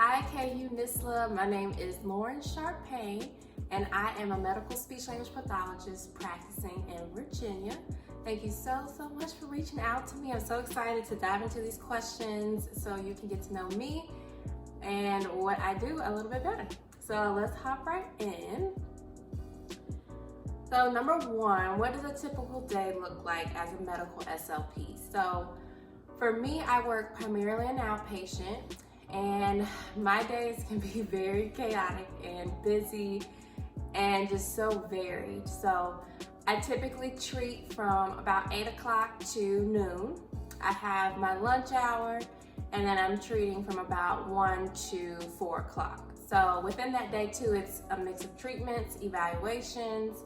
Hi, KU NISLA. My name is Lauren Sharpay, and I am a medical speech language pathologist practicing in Virginia. Thank you so much for reaching out to me. I'm so excited to dive into these questions so you can get to know me and what I do a little bit better. So let's hop right in. So number one, what does a typical day look like as a medical SLP? So for me, I work primarily an outpatient, and my days can be very chaotic and busy and just so varied. So I typically treat from about 8 o'clock to noon. I have my lunch hour, and then I'm treating from about 1 to 4 o'clock. So within that day too, it's a mix of treatments, evaluations,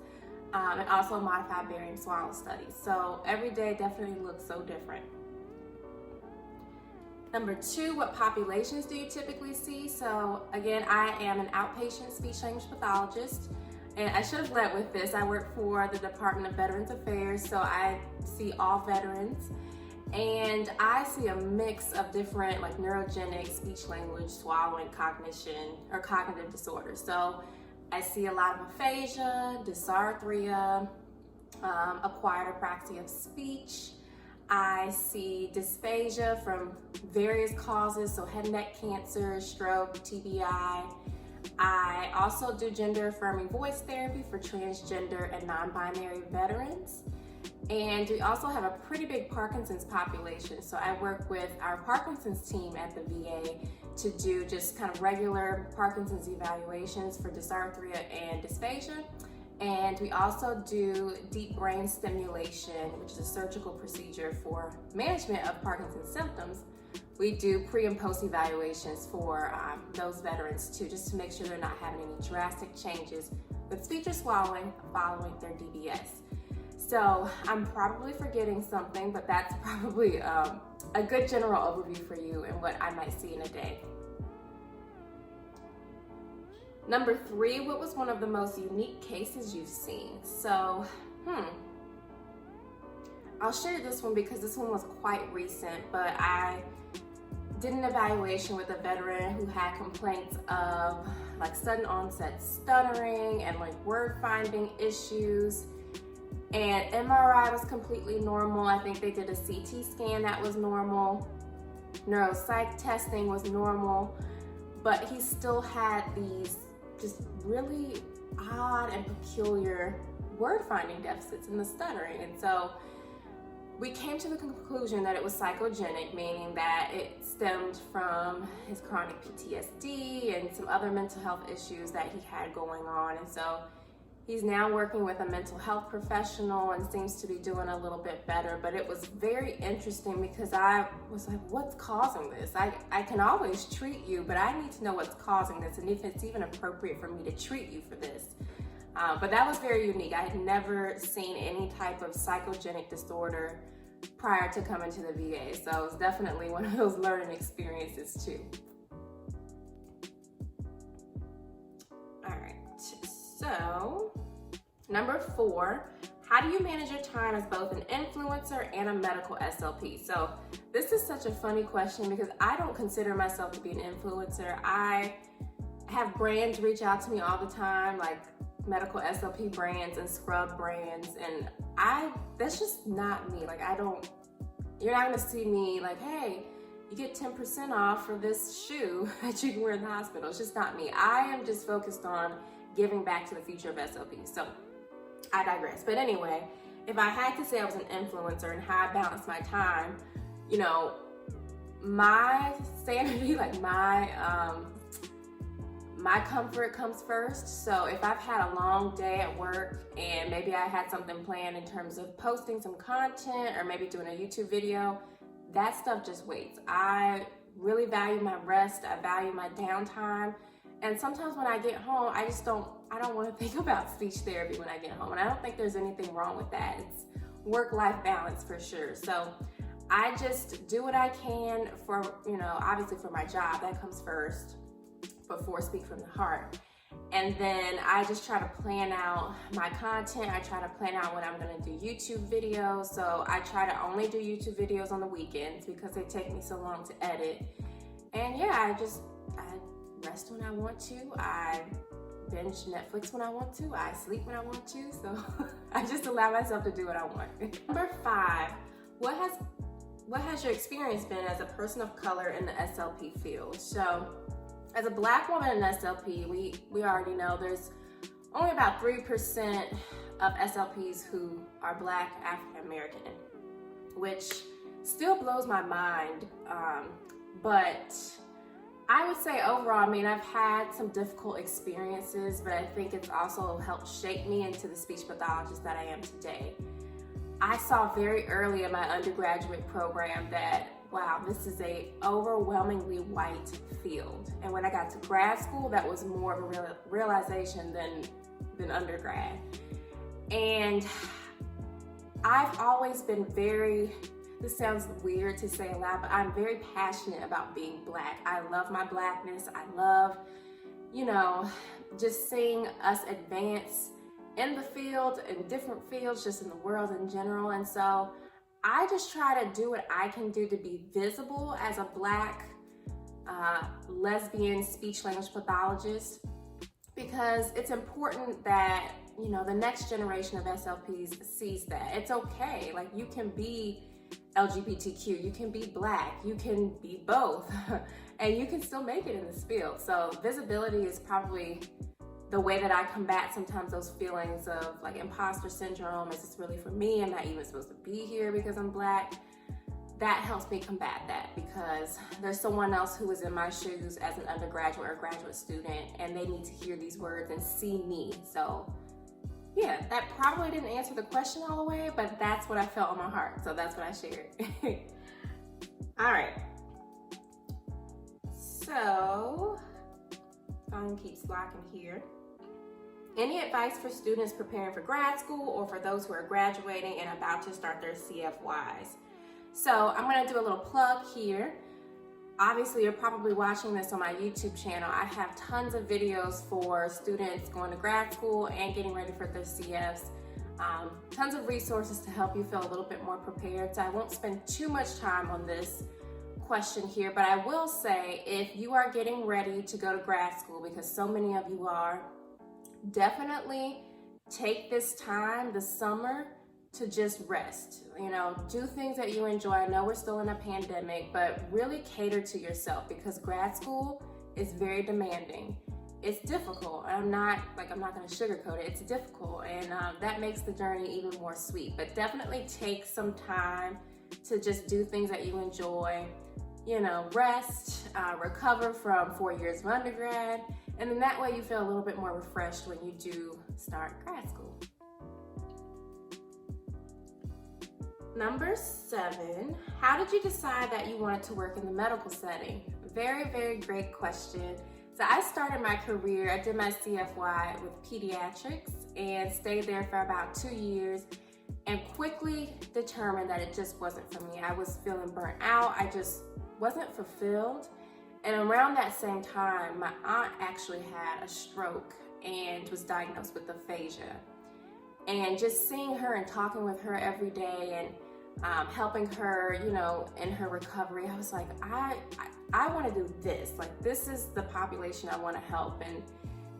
and also modified barium swallow studies. So every day definitely looks so different. Number two, what populations do you typically see? So again, I am an outpatient speech language pathologist, and I should have led with this. I work for the Department of Veterans Affairs, so I see all veterans, and I see a mix of different like neurogenic, speech language, swallowing, cognition, or cognitive disorders. So I see a lot of aphasia, dysarthria, acquired apraxia of speech. I see dysphagia from various causes, so head and neck cancer, stroke, TBI. I also do gender affirming voice therapy for transgender and non-binary veterans. And we also have a pretty big Parkinson's population. So I work with our Parkinson's team at the VA to do just kind of regular Parkinson's evaluations for dysarthria and dysphagia. And we also do deep brain stimulation, which is a surgical procedure for management of Parkinson's symptoms. We do pre and post evaluations for those veterans too, just to make sure they're not having any drastic changes with speech or swallowing following their DBS. So I'm probably forgetting something, but that's probably a good general overview for you and what I might see in a day. Number three, what was one of the most unique cases you've seen? So, I'll share this one because this one was quite recent, but I did an evaluation with a veteran who had complaints of like sudden onset stuttering and like word finding issues. And MRI was completely normal. I think they did a CT scan that was normal. Neuropsych testing was normal, but he still had these just really odd and peculiar word finding deficits in the stuttering. And so we came to the conclusion that it was psychogenic, meaning that it stemmed from his chronic PTSD and some other mental health issues that he had going on. And so he's now working with a mental health professional and seems to be doing a little bit better. But it was very interesting because I was like, what's causing this? I can always treat you, but I need to know what's causing this and if it's even appropriate for me to treat you for this. But that was very unique. I had never seen any type of psychogenic disorder prior to coming to the VA. So it was definitely one of those learning experiences too. All right, so number four, how do you manage your time as both an influencer and a medical SLP? So this is such a funny question because I don't consider myself to be an influencer. I have brands reach out to me all the time, like medical SLP brands and scrub brands, and that's just not me. Like you're not gonna see me like, hey, you get 10% off for this shoe that you can wear in the hospital. It's just not me. I am just focused on giving back to the future of SLP. So I digress. But anyway, if I had to say I was an influencer and how I balance my time, you know, my sanity, like my comfort comes first. So if I've had a long day at work and maybe I had something planned in terms of posting some content or maybe doing a YouTube video, that stuff just waits. I really value my rest. I value my downtime. And sometimes when I get home, I don't want to think about speech therapy when I get home. And I don't think there's anything wrong with that. It's work-life balance for sure. So I just do what I can for, obviously for my job, that comes first before speak from the heart. And then I just try to plan out my content. I try to plan out when I'm gonna do YouTube videos. So I try to only do YouTube videos on the weekends because they take me so long to edit. And yeah, I rest when I want to. I binge Netflix when I want to. I sleep when I want to. So I just allow myself to do what I want. Number 5, what has your experience been as a person of color in the SLP field? So as a Black woman in SLP, we already know there's only about 3% of SLPs who are Black African American, which still blows my mind. But I would say overall, I mean, I've had some difficult experiences, but I think it's also helped shape me into the speech pathologist that I am today. I saw very early in my undergraduate program that, wow, this is a overwhelmingly white field. And when I got to grad school, that was more of a realization than undergrad. And I've always been this sounds weird to say aloud, but I'm very passionate about being Black. I love my Blackness. I love, just seeing us advance in the field, in different fields, just in the world in general. And so I just try to do what I can do to be visible as a Black lesbian speech language pathologist, because it's important that, the next generation of SLPs sees that. It's okay. Like, you can be LGBTQ, you can be Black, you can be both, and you can still make it in this field. So visibility is probably the way that I combat sometimes those feelings of like imposter syndrome. Is this really for me? I'm not even supposed to be here because I'm Black. That helps me combat that, because there's someone else who is in my shoes as an undergraduate or graduate student, and they need to hear these words and see me. So yeah, that probably didn't answer the question all the way, but that's what I felt in my heart. So that's what I shared. All right. So, phone keeps locking here. Any advice for students preparing for grad school or for those who are graduating and about to start their CFYs? So I'm gonna do a little plug here. Obviously, you're probably watching this on my YouTube channel. I have tons of videos for students going to grad school and getting ready for their CFs. Tons of resources to help you feel a little bit more prepared. So I won't spend too much time on this question here, but I will say, if you are getting ready to go to grad school, because so many of you are, definitely take this time, the summer, to just rest. Do things that you enjoy. I know we're still in a pandemic, but really cater to yourself, because grad school is very demanding. It's difficult. I'm not gonna sugarcoat it. It's difficult, and that makes the journey even more sweet. But definitely take some time to just do things that you enjoy. Rest, recover from 4 years of undergrad, and then that way you feel a little bit more refreshed when you do start grad school. Number 7, how did you decide that you wanted to work in the medical setting? Very, very great question. So I started my career, I did my CFY with pediatrics and stayed there for about 2 years, and quickly determined that it just wasn't for me. I was feeling burnt out. I just wasn't fulfilled. And around that same time, my aunt actually had a stroke and was diagnosed with aphasia. And just seeing her and talking with her every day and helping her, in her recovery, I was like, I want to do this. Like, this is the population I want to help. And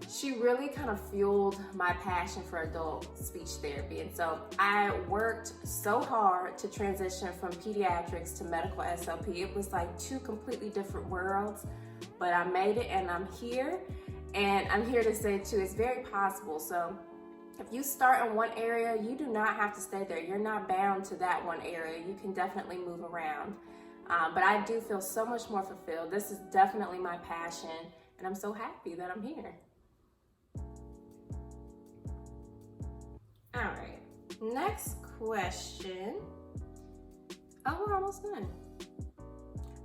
she really kind of fueled my passion for adult speech therapy. And so I worked so hard to transition from pediatrics to medical SLP. It was like 2 completely different worlds, but I made it, and I'm here. And I'm here to say too, it's very possible. So if you start in one area, you do not have to stay there. You're not bound to that one area. You can definitely move around. But I do feel so much more fulfilled. This is definitely my passion, and I'm so happy that I'm here. All right, next question. Oh, we're almost done.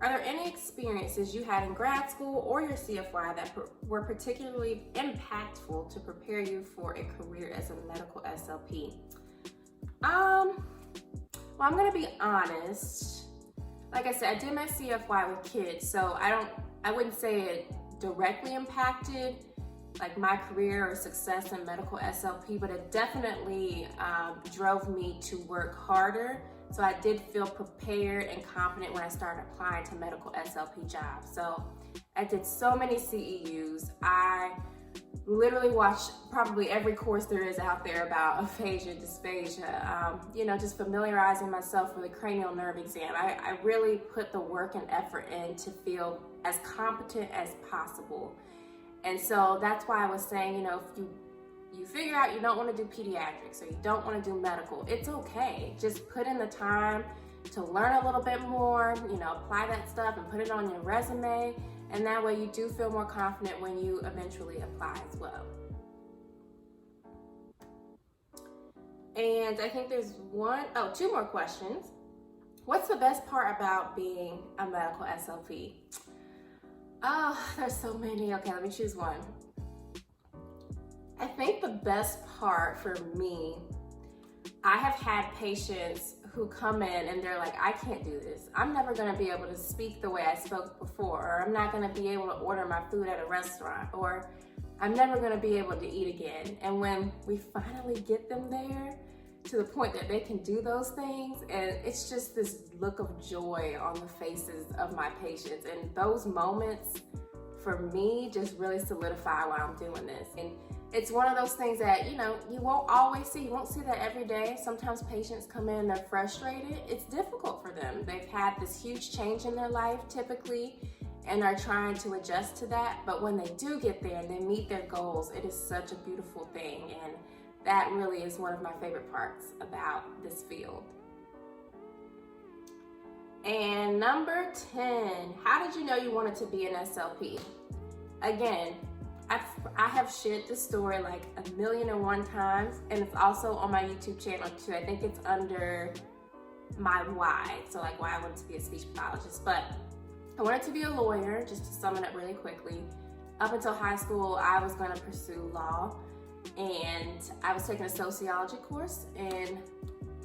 Are there any experiences you had in grad school or your CFY that were particularly impactful to prepare you for a career as a medical SLP? Well, I'm gonna be honest. Like I said, I did my CFY with kids, so I wouldn't say it directly impacted like my career or success in medical SLP, but it definitely drove me to work harder. So I did feel prepared and confident when I started applying to medical SLP jobs. So I did so many CEUs. I literally watched probably every course there is out there about aphasia, dysphagia, you know, just familiarizing myself with a cranial nerve exam. I really put the work and effort in to feel as competent as possible. And so that's why I was saying, you know, if you figure out you don't want to do pediatrics or you don't want to do medical, it's okay. Just put in the time to learn a little bit more, you know, apply that stuff and put it on your resume. And that way you do feel more confident when you eventually apply as well. And I think there's two more questions. What's the best part about being a medical SLP? Oh, there's so many. Okay, let me choose one. I think the best part for me, I have had patients who come in and they're like, I can't do this. I'm never gonna be able to speak the way I spoke before, or I'm not gonna be able to order my food at a restaurant, or I'm never gonna be able to eat again. And when we finally get them there to the point that they can do those things, and it's just this look of joy on the faces of my patients. And those moments for me just really solidify why I'm doing this. And it's one of those things that, you know, you won't always see. You won't see that every day. Sometimes patients come in and they're frustrated. It's difficult for them. They've had this huge change in their life typically and are trying to adjust to that. But when they do get there and they meet their goals, it is such a beautiful thing. And that really is one of my favorite parts about this field. And number 10, how did you know you wanted to be an SLP? Again, I have shared this story like 1,000,001 times, and it's also on my YouTube channel too. I think it's under my why, so like why I wanted to be a speech pathologist. But I wanted to be a lawyer, just to sum it up really quickly. Up until high school, I was going to pursue law, and I was taking a sociology course in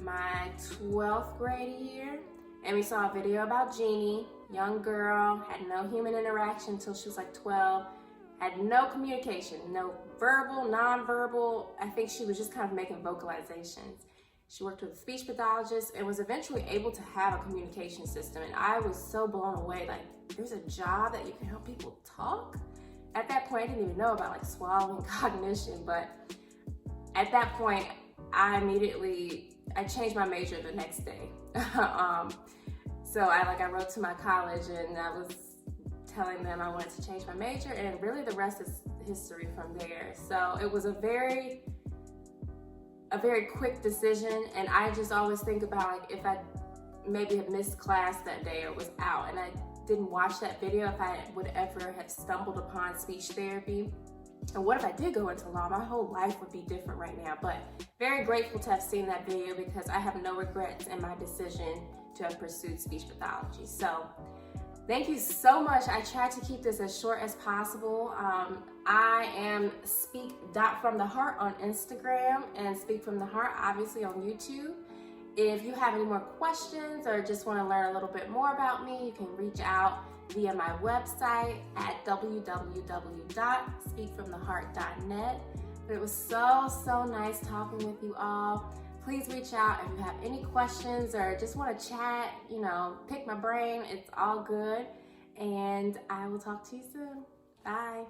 my 12th grade year, and we saw a video about Jeannie, young girl, had no human interaction until she was like 12. Had no communication, no verbal, nonverbal. I think she was just kind of making vocalizations. She worked with a speech pathologist and was eventually able to have a communication system. And I was so blown away, like, there's a job that you can help people talk? At that point, I didn't even know about like swallowing cognition, but at that point, I changed my major the next day. So I wrote to my college and I was telling them I wanted to change my major, and really the rest is history from there. So it was a very quick decision, and I just always think about like if I maybe had missed class that day or was out and I didn't watch that video, if I would ever have stumbled upon speech therapy. And what if I did go into law? My whole life would be different right now. But very grateful to have seen that video because I have no regrets in my decision to have pursued speech pathology. So thank you so much. I tried to keep this as short as possible. I am speak.fromtheheart on Instagram and Speak From The Heart, obviously, on YouTube. If you have any more questions or just want to learn a little bit more about me, you can reach out via my website at www.speakfromtheheart.net. But it was so nice talking with you all. Please reach out if you have any questions or just want to chat, you know, pick my brain. It's all good. And I will talk to you soon. Bye.